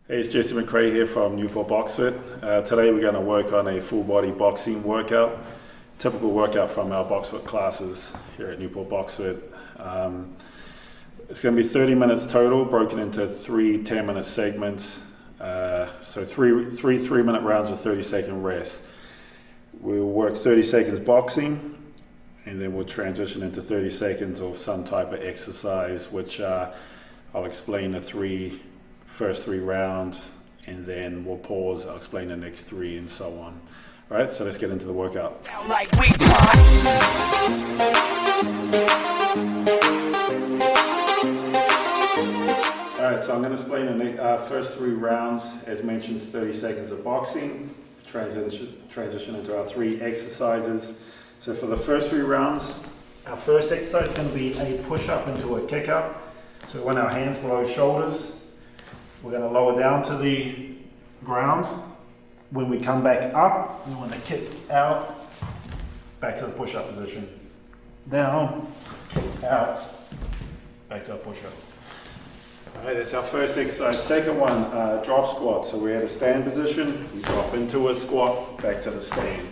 Hey, it's Jesse McRae here from Newport Boxfit. Today we're going to work on a full body boxing workout. Typical workout from our Boxfit classes here at Newport Boxfit. It's going to be 30 minutes total, broken into three 10-minute segments. So three 3-minute rounds with 30-second rest. We'll work 30 seconds boxing, and then we'll transition into 30 seconds of some type of exercise, which I'll explain the first three rounds, and then we'll pause. I'll explain the next three, and so on. All right, so let's get into the workout. All right, so I'm going to explain the first three rounds. As mentioned, 30 seconds of boxing, transition into our three exercises. So for the first three rounds, our first exercise is going to be a push-up into a kick-up. So when our hands below shoulders, we're going to lower down to the ground. When we come back up, we want to kick out, back to the push-up position. Down, kick out, back to a push-up. All right, that's our first exercise. Second one, drop squat. So we're at a stand position, we drop into a squat, back to the stand.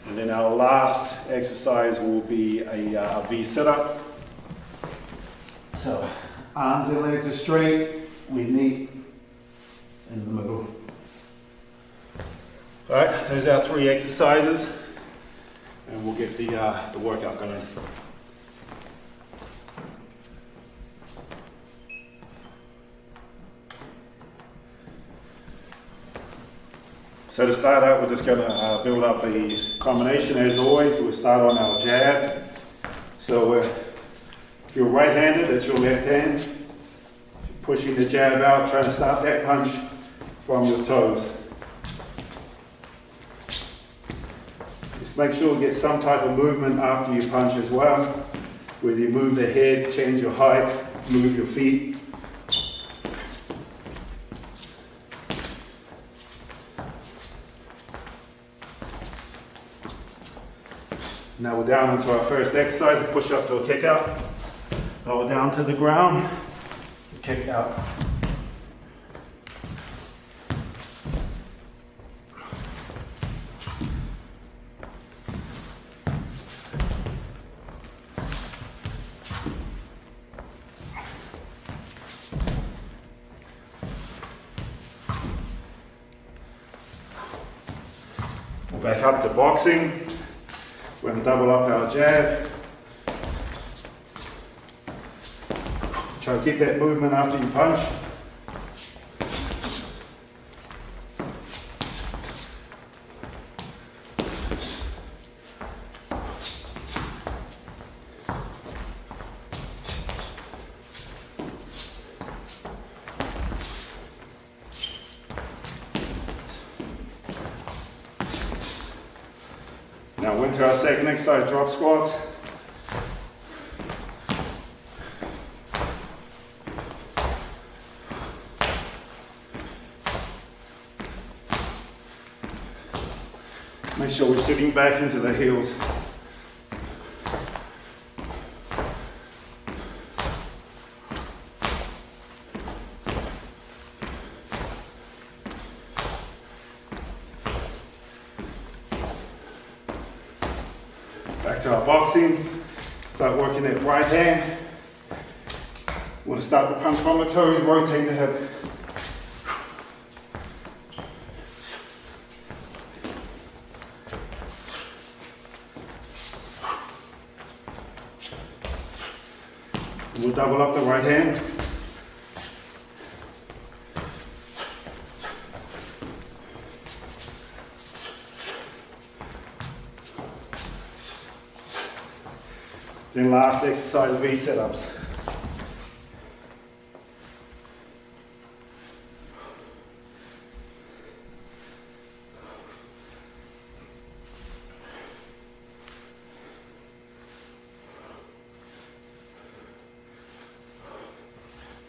And then our last exercise will be a V sit-up. So arms and legs are straight, we meet in the middle. All right, those are our three exercises, and we'll get the workout going. So to start out, we're just going to build up a combination. As always, we'll start on our jab. So if you're right-handed, that's your left hand. Pushing the jab out, trying to start that punch from your toes. Just make sure you get some type of movement after you punch as well. Whether you move the head, change your height, move your feet. Now we're down into our first exercise, a push up to a kick out. Lower down to the ground, kick out. We're back up to boxing. We're going to double up our jab. Try to keep that movement after you punch. Now we're into our second exercise, drop squats. Make sure we're sitting back into the heels. Back to our boxing. Start working that right hand. Want to start the punch from the toes, rotate the hip. We'll double up the right hand. Then last exercise, V sit-ups.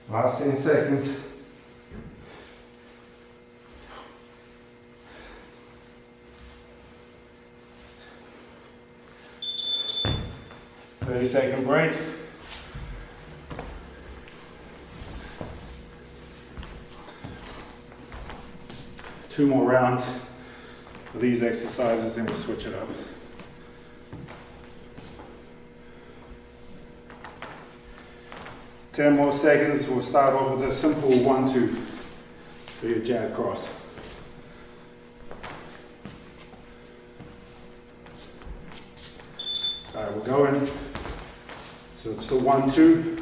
Last 10 seconds. Second break. 2 more rounds of these exercises, then we'll switch it up. Ten more seconds. We'll start off with a simple 1-2 for your jab cross. All right, we're going. So it's the 1-2.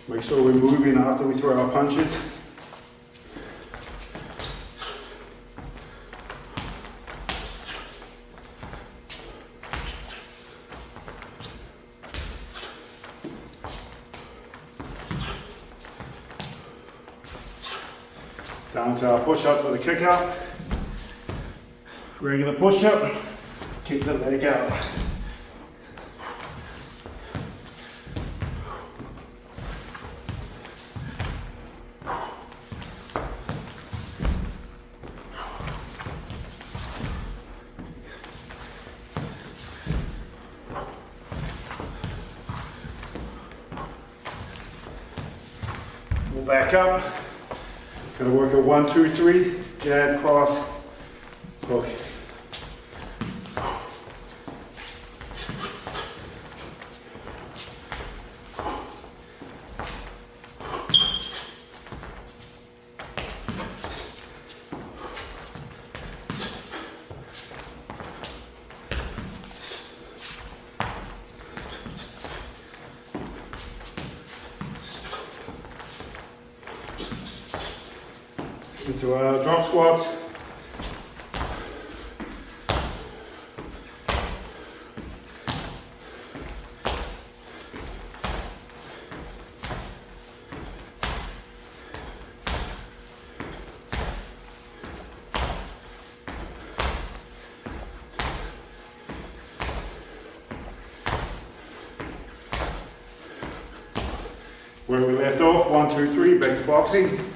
Make sure we're moving after we throw our punches. Down to our push-ups with a kick out. Regular push-up, kick the leg out. We'll back up. It's going to work a 1-2-3, jab, cross, hook. Into our drop squats. Where we left off, 1-2-3, back to boxing.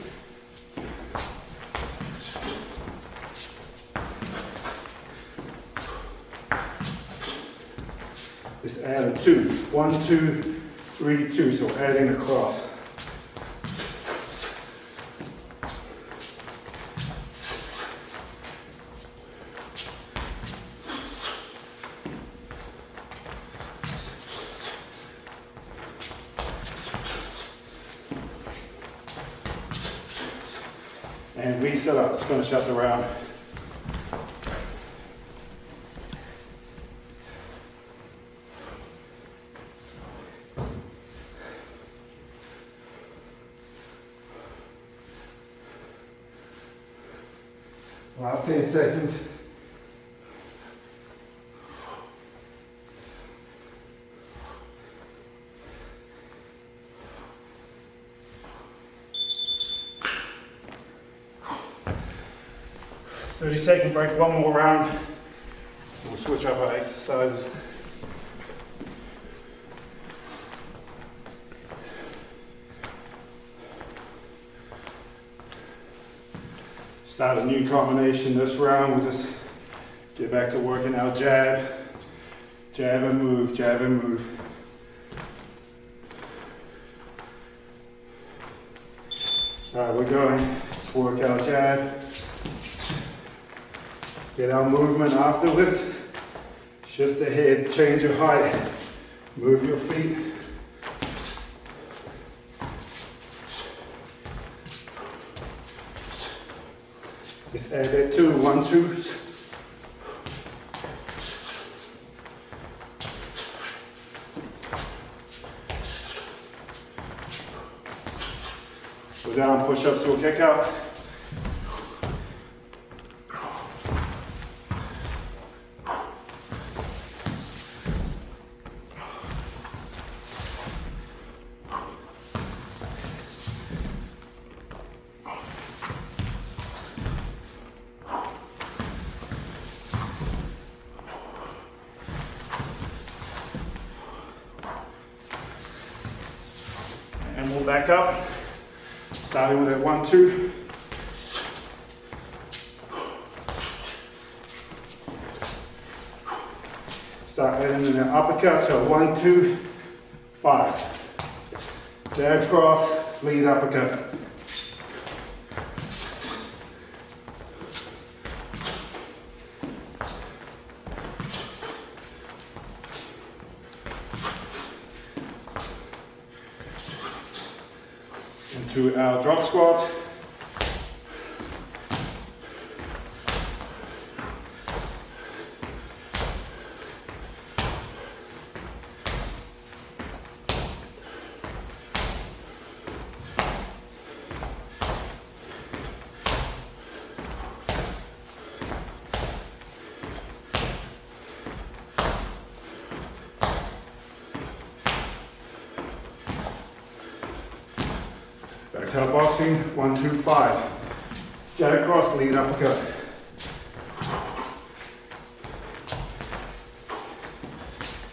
Just add a 2. 1, 2, 3, 2. So adding a cross. And reset up. Let's finish up the round. Last 10 seconds. Second break, one more round. We'll switch up our exercises. Start a new combination this round. We'll just get back to working our jab. Jab and move, jab and move. All right, we're going. Let's work our jab. Get our movement afterwards. Shift the head, change your height, move your feet. Just add that 2, 1, 2. Go down, push up to a kick out. And we'll back up, starting with that 1, 2. Start adding in an uppercut, so 1, 2, 5. Jab cross, lead uppercut. Into our drop squat. Back to our boxing, 1, 2, 5. Jab cross, lead uppercut.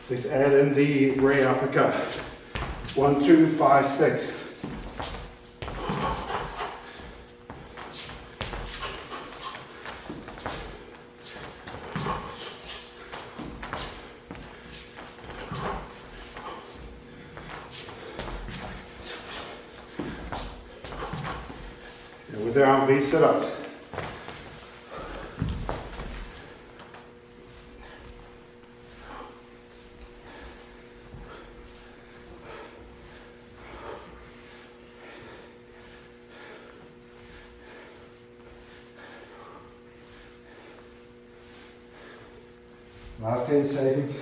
Let's add in the rear uppercut. 1, 2, 5, 6. And we're down V sit-ups. Last 10 seconds.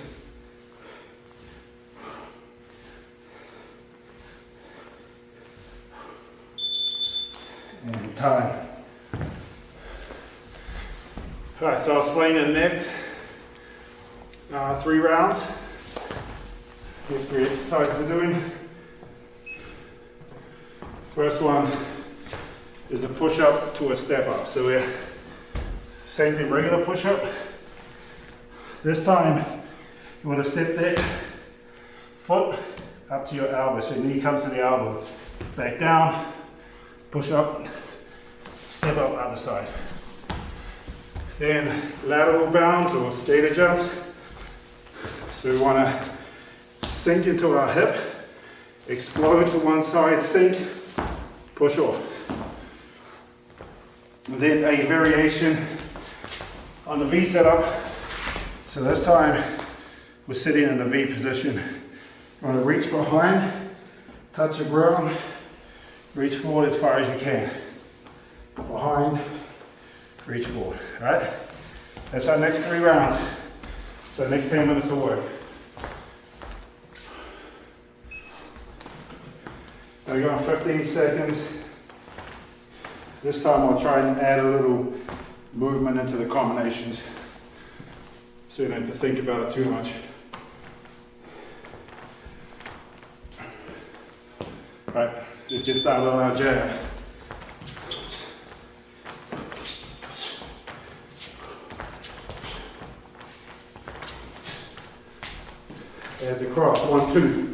And time. Alright, so I'll explain the next 3 rounds. Next 3 exercises we're doing. First one is a push-up to a step-up. So we're same thing, regular push-up. This time, you want to step that foot up to your elbow. So your knee comes to the elbow. Back down, push up, step up other side. Then lateral balance or skater jumps. So we want to sink into our hip, explode to one side, sink, push off. And then a variation on the V setup. So this time, we're sitting in the V position. You want to reach behind, touch the ground, reach forward as far as you can. Behind, reach forward, all right? That's our next 3 rounds. So next 10 minutes of work. Now we're going 15 seconds. This time I'll try and add a little movement into the combinations, so you don't have to think about it too much. Right, let's get started on our jab. Add the cross, 1, 2.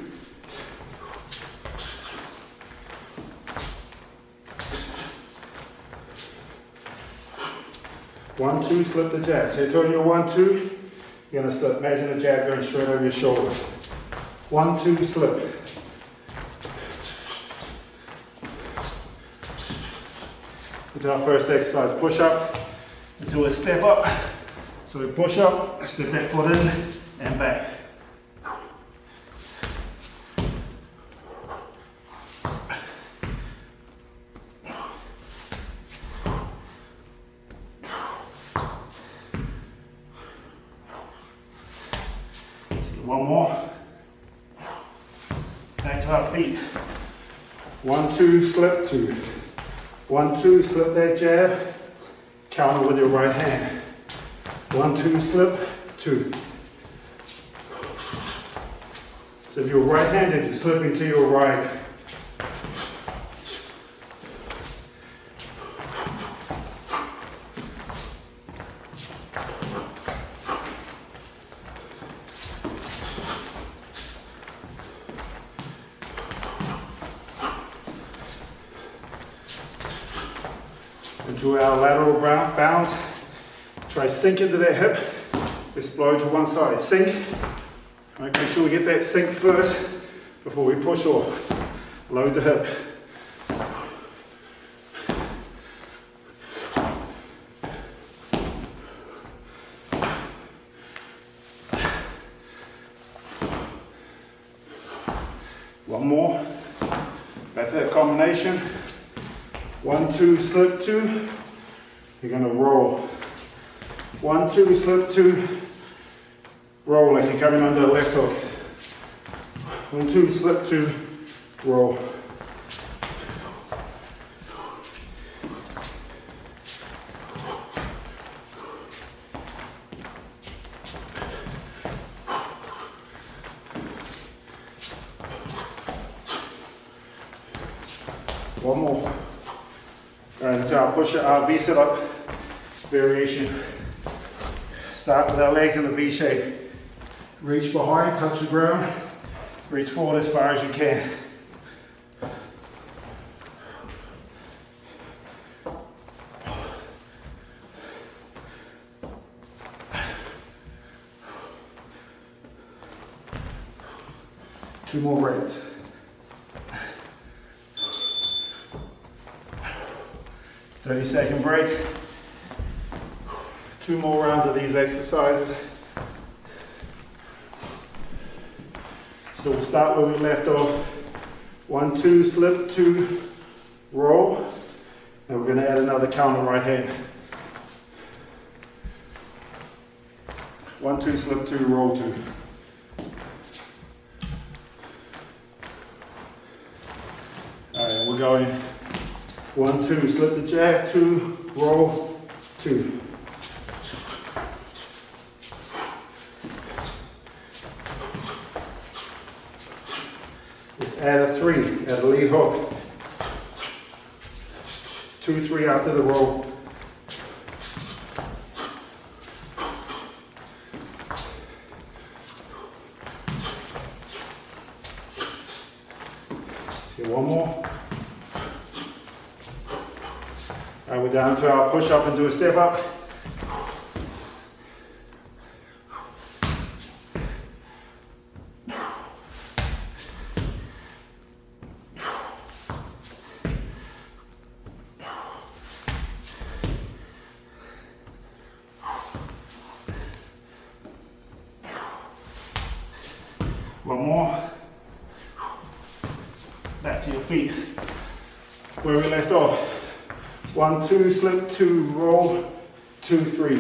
One, two, slip the jab. So you turn your 1, 2. You're gonna slip. Imagine the jab going straight over your shoulder. 1, 2, slip. Into our first exercise, push up into a step up. So we push up, step that foot in and back. One more. Back to our feet. 1, 2, slip, 2. 1, 2, slip that jab. Counter with your right hand. 1, 2, slip, 2. So if you're right-handed, you're slipping to your right. Into our lateral balance. Try sink into the hip explode to one side, sink. Right, make sure we get that sink first before we push off. Load the hip. One more. Back to that combination. 1, 2, slip 2. You're going to roll. 1, 2, slip 2. Roll like you're coming under the left hook. 1, 2, slip 2. Roll. One more. And push our V sit up variation. Start with our legs in the V shape. Reach behind, touch the ground. Reach forward as far as you can. Two more reps. Thirty-second break. 2 more rounds of these exercises. So we'll start where we left off. 1, 2, slip 2, roll. And we're going to add another counter right hand. 1, 2, slip 2, roll 2. Alright, we're going 1, 2, slip the jab, 2, roll, 2. Let's add a 3, add a lead hook. 2, 3 after the roll. Okay, one more. Alright, we're down to our push up and do a step up. One more. Back to your feet. Where we left off. 1, 2, slip 2, roll, 2, 3.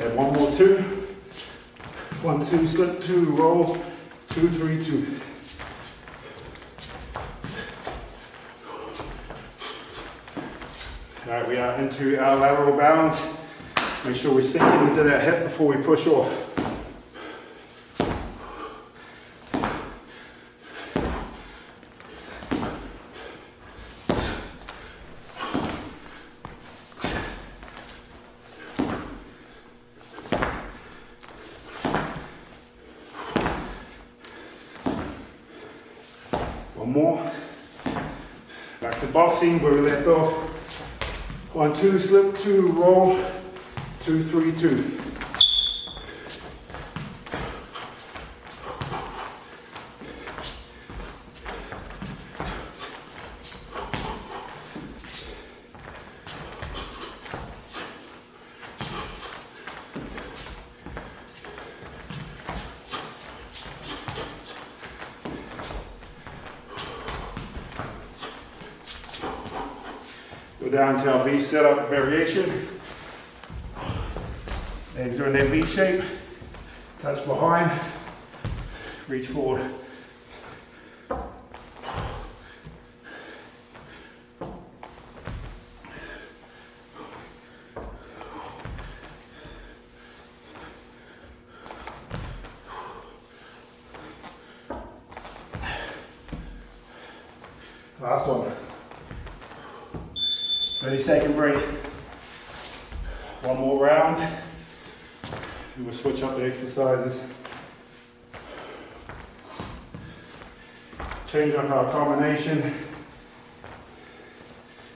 And one more 2. 1, 2, slip 2, roll, 2, 3, 2. Alright, we are into our lateral balance. Make sure we sink into that hip before we push off. One more. Back to boxing where we left off. 1, 2, slip 2, roll, 2, 3, 2. Go down to our V setup variation. Legs are in that V shape. Touch behind. Reach forward. Last one. 30-second break. One more round. We will switch up the exercises. change up our combination.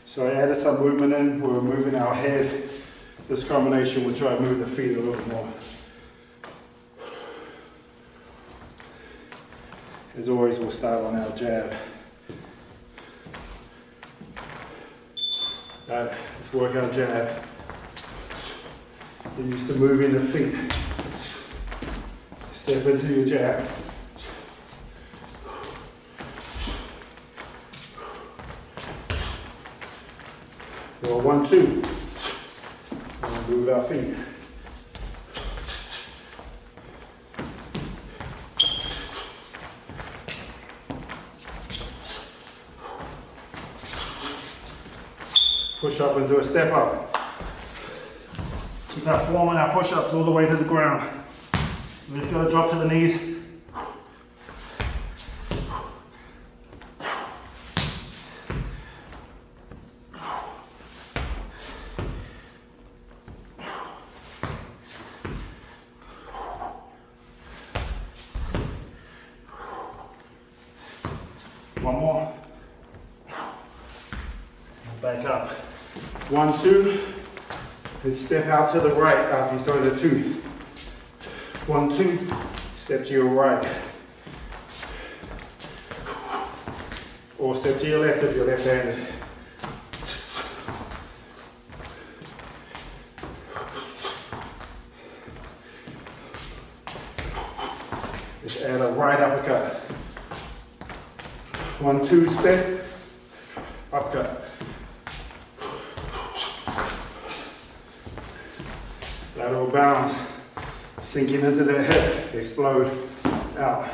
So I added some movement in, we're moving our head. This combination will try to move the feet a little more. As always, we'll start on our jab. Alright, let's work our jab. Get used to moving the feet. Step into your jab. Go 1, 2. And move our feet. Push up into a step up. Keep our form and our push-ups all the way to the ground. We're just going to drop to the knees. One more. Back up. 1, 2. And step out to the right after you throw the 2. 1, 2. Step to your right. Or step to your left if you're left-handed. Just add a right uppercut. 1, 2, step, uppercut. Lateral balance, sinking into the hip, explode out.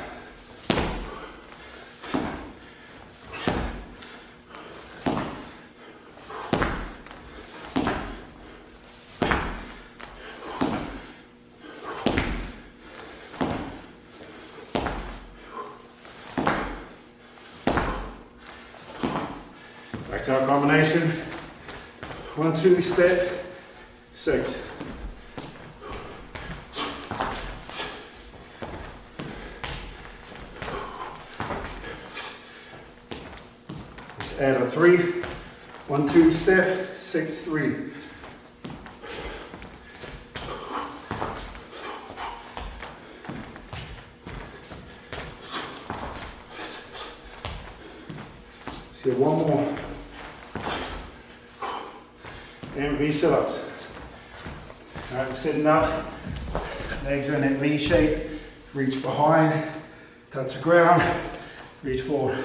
Back to our combination. 1, 2, step, 6. Let's add a 3. 1, 2, step, 6, 3. Let's get one more. And V sit-ups. Alright, we're sitting up. Legs are in that V shape. Reach behind. Touch the ground. Reach forward.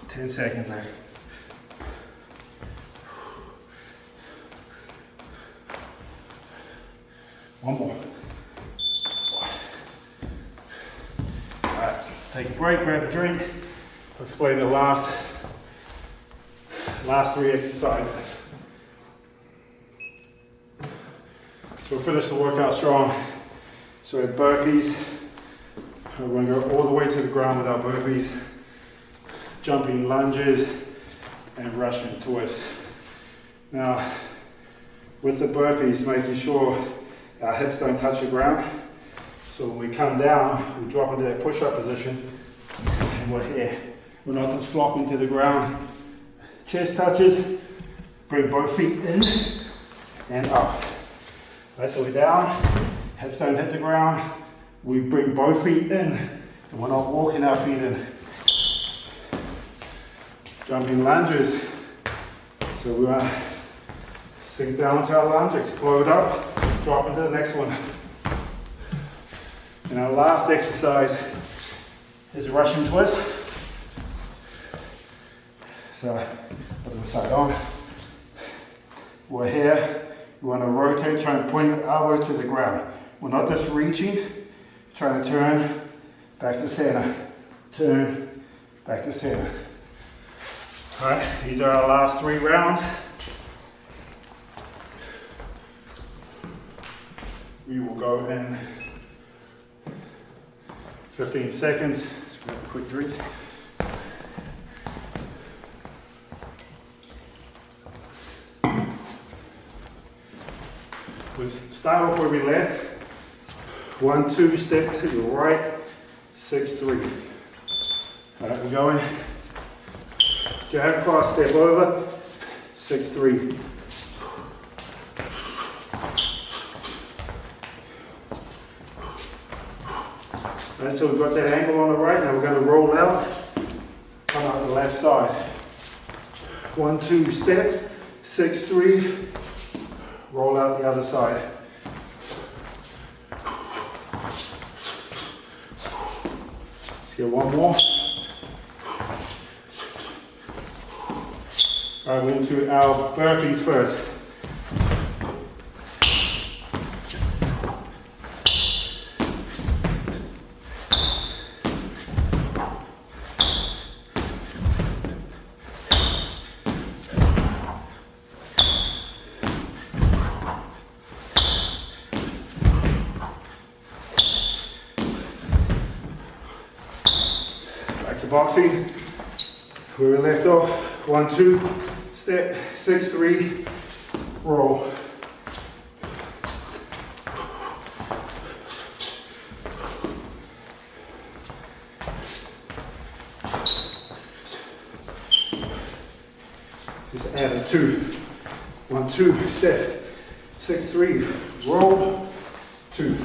Ten seconds left. One more. Alright, take a break, grab a drink. I'll explain the last 3 exercises. So we'll finish the workout strong. So we have burpees. We're going to go all the way to the ground with our burpees. Jumping lunges and Russian twist. Now, with the burpees, making sure our hips don't touch the ground. So when we come down, we drop into that push-up position and we're here. We're not just flopping to the ground. Chest touches, bring both feet in and up. Right, so we're down, hips don't hit the ground. We bring both feet in and we're not walking our feet in. Jumping lunges. So we want to sink down to our lunge, explode up, drop into the next one. And our last exercise is Russian twist. So, put the side on. We're here. We want to rotate, trying to point the elbow to the ground. We're not just reaching, trying to turn back to center. Turn back to center. Alright, these are our last 3 rounds. We will go in 15 seconds. Let's grab a quick drink. We'll start off where we left. 1, 2, step to your right, 6, 3. All right, we're going. Jab, cross, step over, 6, 3. All right, so we've got that angle on the right, now we're going to roll out, come up the left side. 1, 2, step, 6, 3, roll out the other side. Let's get one more. All right, we're into our burpees first. Back to boxing, where we left off. 1, 2, step, 6, 3, roll. Just add a 2. 1, 2, step, 6, 3, roll, 2.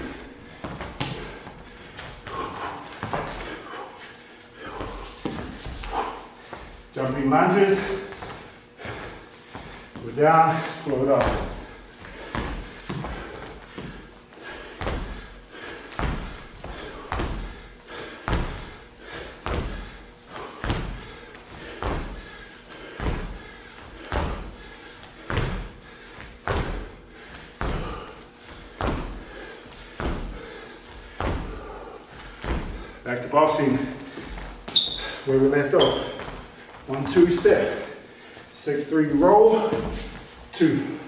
Jumping lunges. Go down, slow it up. Back to boxing, where we left off. 1, 2, step, 6, 3, roll, 2.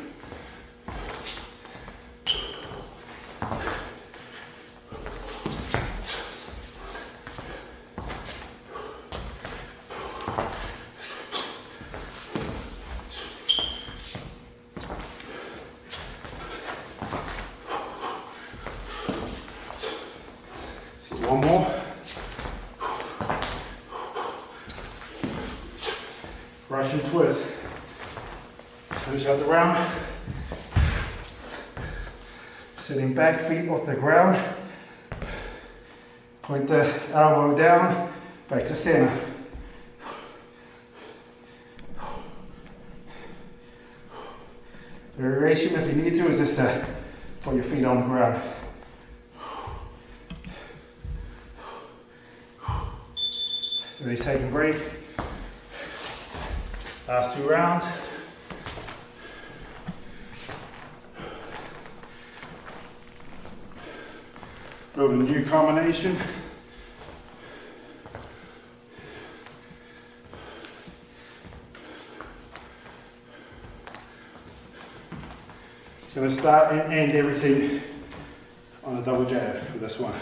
One more. Russian twist. Finish out the round. Sitting back, feet off the ground. Point the elbow down, back to center. Variation, if you need to, is just put your feet on the ground. 30-second break. Last 2 rounds. Build a new combination. Going to start and end everything on a double jab for this one.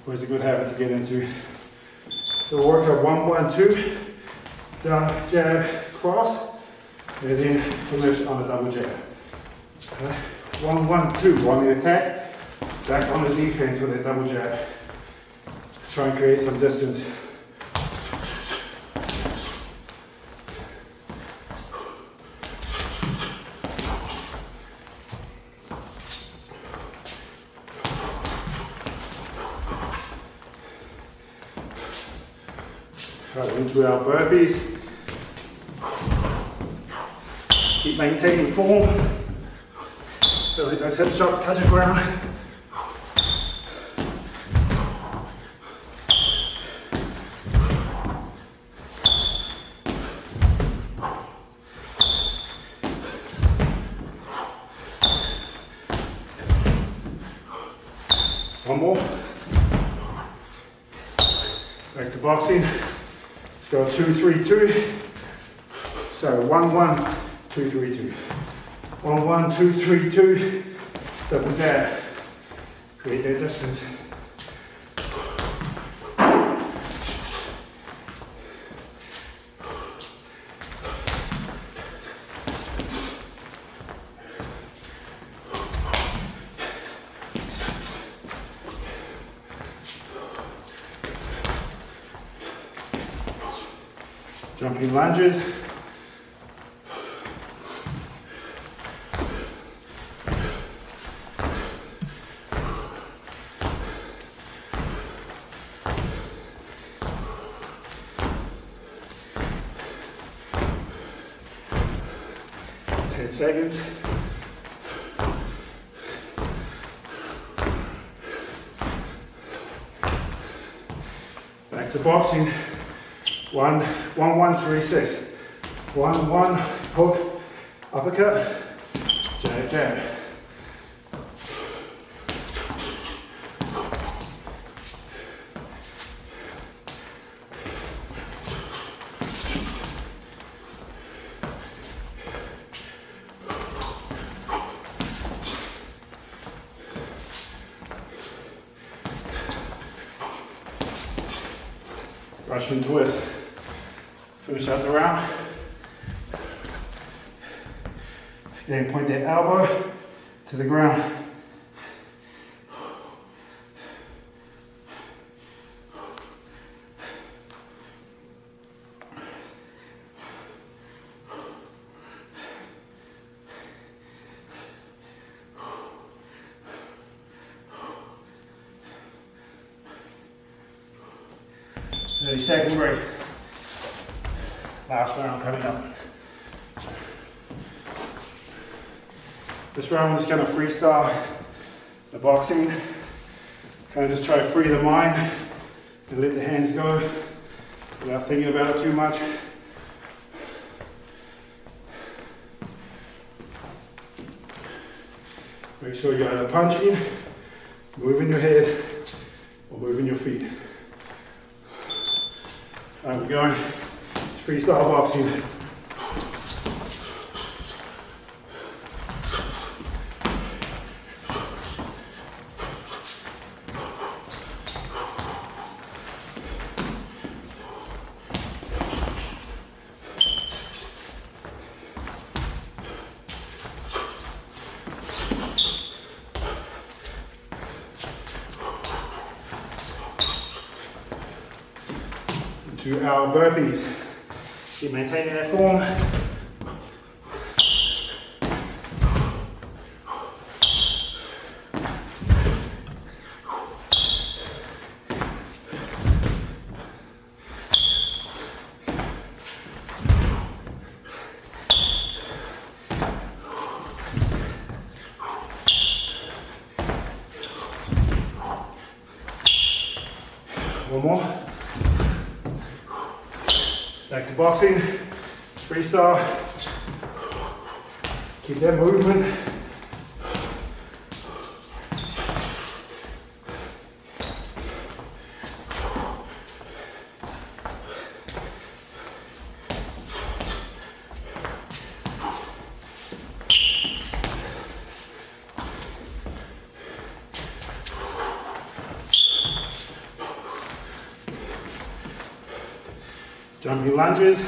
Always a good habit to get into. So we'll work at 1, 1, 2, down, jab, cross, and then finish on a double jab. 1, 1, 2, on the attack, back on the defense with a double jab. Try and create some distance. Right, into our burpees. Keep maintaining form. So let those hips up, touch the ground. One more. Back to boxing. Let's go 2, 3, 2. So 1, 1, 2, 3, 2. 1, 1, 2, 3, 2. Double jab. Create that distance. Jumping lunges. Seconds. Back to boxing. 1, 1, 1, 3, 6. 1, 1, hook, uppercut, jab, jab. Russian twist. Finish out the round. Again, point that elbow to the ground. Second break. Last round coming up. This round we're just going to freestyle the boxing. Kind of just try to free the mind and let the hands go without thinking about it too much. Make sure you're either punching, moving your head, or moving your feet. Alright, we're going. It's freestyle boxing. To our burpees. Keep maintaining that form. One more. Back to boxing, freestyle. Keep that movement. Jumping lunges.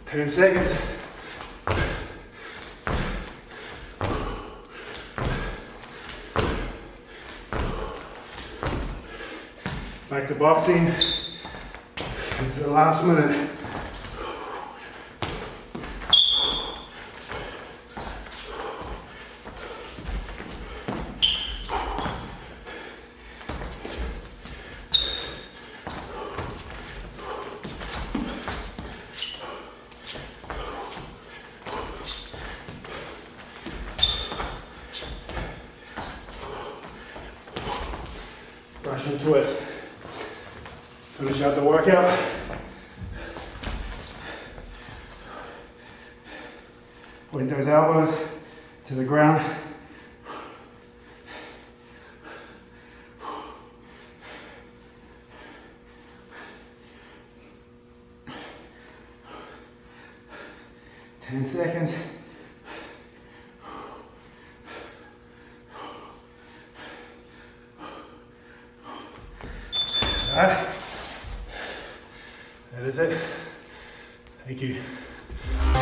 Ten seconds. Back to boxing. Into the last minute. Russian twist. Finish out the workout. Point those elbows to the ground. Ten seconds. Alright. That is it. Thank you.